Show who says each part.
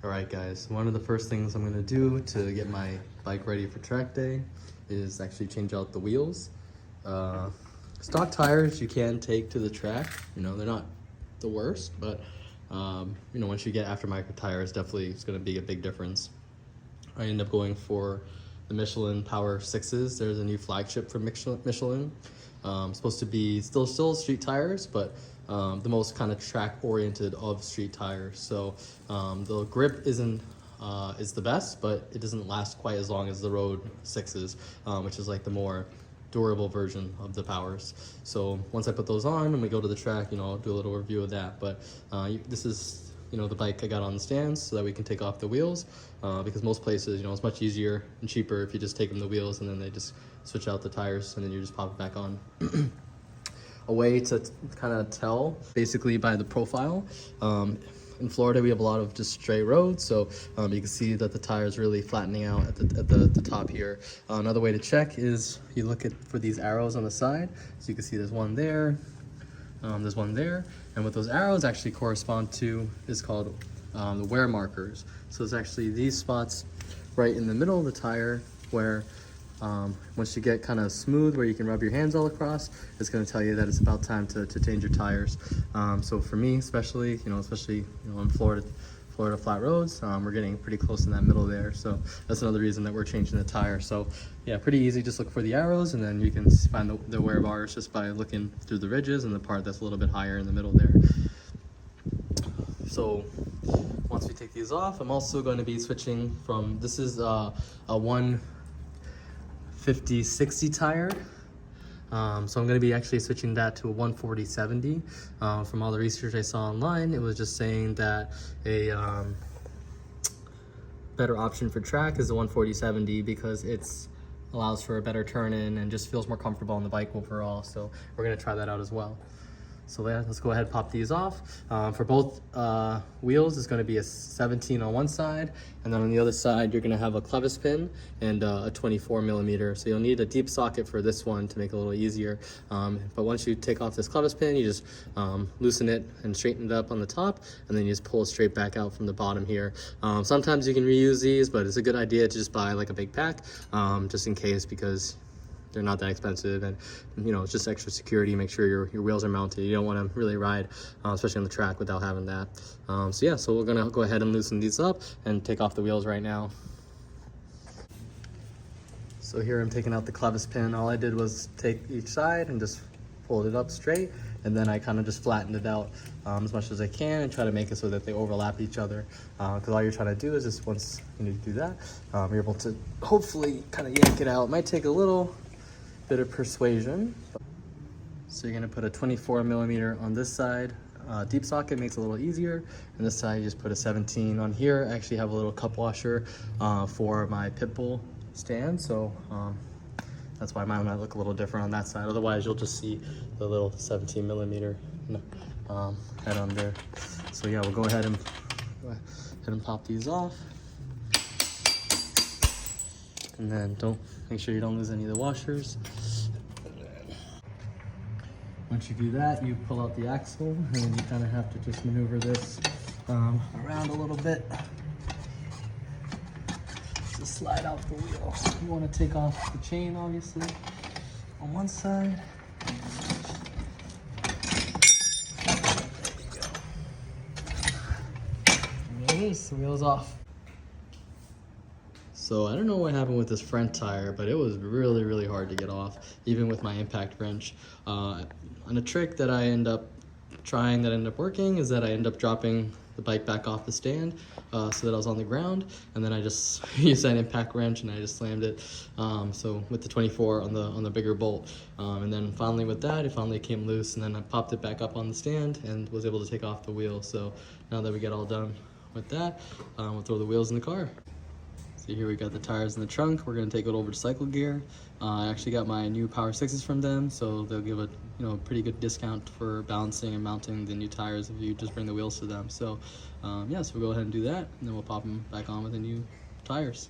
Speaker 1: All right, guys, one of the first things I'm gonna do to get my bike ready for track day is actually change out the wheels. Stock tires you can take to the track, they're not the worst, but once you get aftermarket tires, definitely it's gonna be a big difference. I end up going for the Michelin Power 6s. There's a new flagship from Michelin. Supposed to be still street tires, but the most kind of track oriented of street tires. So the grip is the best, but it doesn't last quite as long as the Road 6s, which is like the more durable version of the Powers. So once I put those on and we go to the track, I'll do a little review of that. But this is the bike I got on the stands so that we can take off the wheels, because most places, it's much easier and cheaper if you just take them the wheels and then they just switch out the tires and then you just pop it back on. A way to kind of tell basically by the profile. In Florida, we have a lot of just straight roads, so you can see that the tire is really flattening out at the top here. Another way to check is you look for these arrows on the side. So you can see there's one there, there's one there, and what those arrows actually correspond to is called the wear markers. So it's actually these spots right in the middle of the tire where once you get kind of smooth where you can rub your hands all across, it's going to tell you that it's about time to change your tires. So for me especially, on Florida flat roads, we're getting pretty close in that middle there. So that's another reason that we're changing the tire. So yeah, pretty easy. Just look for the arrows and then you can find the wear bars just by looking through the ridges and the part that's a little bit higher in the middle there. So once we take these off, I'm also going to be switching from, this is a 150/60 tire. So I'm going to be actually switching that to a 140/70. From all the research I saw online, it was just saying that a better option for track is the 140/70 because it's allows for a better turn in and just feels more comfortable on the bike overall. So we're going to try that out as well. So yeah, let's go ahead and pop these off. For both wheels, it's going to be a 17 on one side, and then on the other side, you're going to have a clevis pin and a 24 millimeter. So you'll need a deep socket for this one to make it a little easier. But once you take off this clevis pin, you just loosen it and straighten it up on the top, and then you just pull it straight back out from the bottom here. Sometimes you can reuse these, but it's a good idea to just buy like a big pack, just in case, because they're not that expensive, and it's just extra security. Make sure your wheels are mounted. You don't want to really ride, especially on the track, without having that. So yeah, so we're gonna go ahead and loosen these up and take off the wheels right now. So here I'm taking out the clevis pin. All I did was take each side and just fold it up straight, and then I kind of just flattened it out as much as I can and try to make it so that they overlap each other, because all you're trying to do is just once you need to do that, you're able to hopefully kind of yank it out. It might take a little bit of persuasion. So you're going to put a 24 millimeter on this side. Deep socket makes it a little easier, and this side you just put a 17 on here. I actually have a little cup washer for my pit bull stand, so that's why mine might look a little different on that side. Otherwise you'll just see the little 17 millimeter head on there. So yeah, we'll go ahead and pop these off, and then make sure you don't lose any of the washers. Once you do that, you pull out the axle, and then you kind of have to just maneuver this around a little bit to slide out the wheel. You want to take off the chain, obviously, on one side. There we go. And there it is, the wheel's off. So I don't know what happened with this front tire, but it was really, really hard to get off, even with my impact wrench. And a trick that I end up trying that ended up working is that I end up dropping the bike back off the stand so that I was on the ground, and then I just used that impact wrench and I just slammed it. So with the 24 on the bigger bolt, and then finally with that, it finally came loose, and then I popped it back up on the stand and was able to take off the wheel. So now that we get all done with that, we'll throw the wheels in the car. So here we got the tires in the trunk. We're gonna take it over to Cycle Gear. I actually got my new Power 6s from them, so they'll give a pretty good discount for balancing and mounting the new tires if you just bring the wheels to them. So yeah, so we'll go ahead and do that, and then we'll pop them back on with the new tires.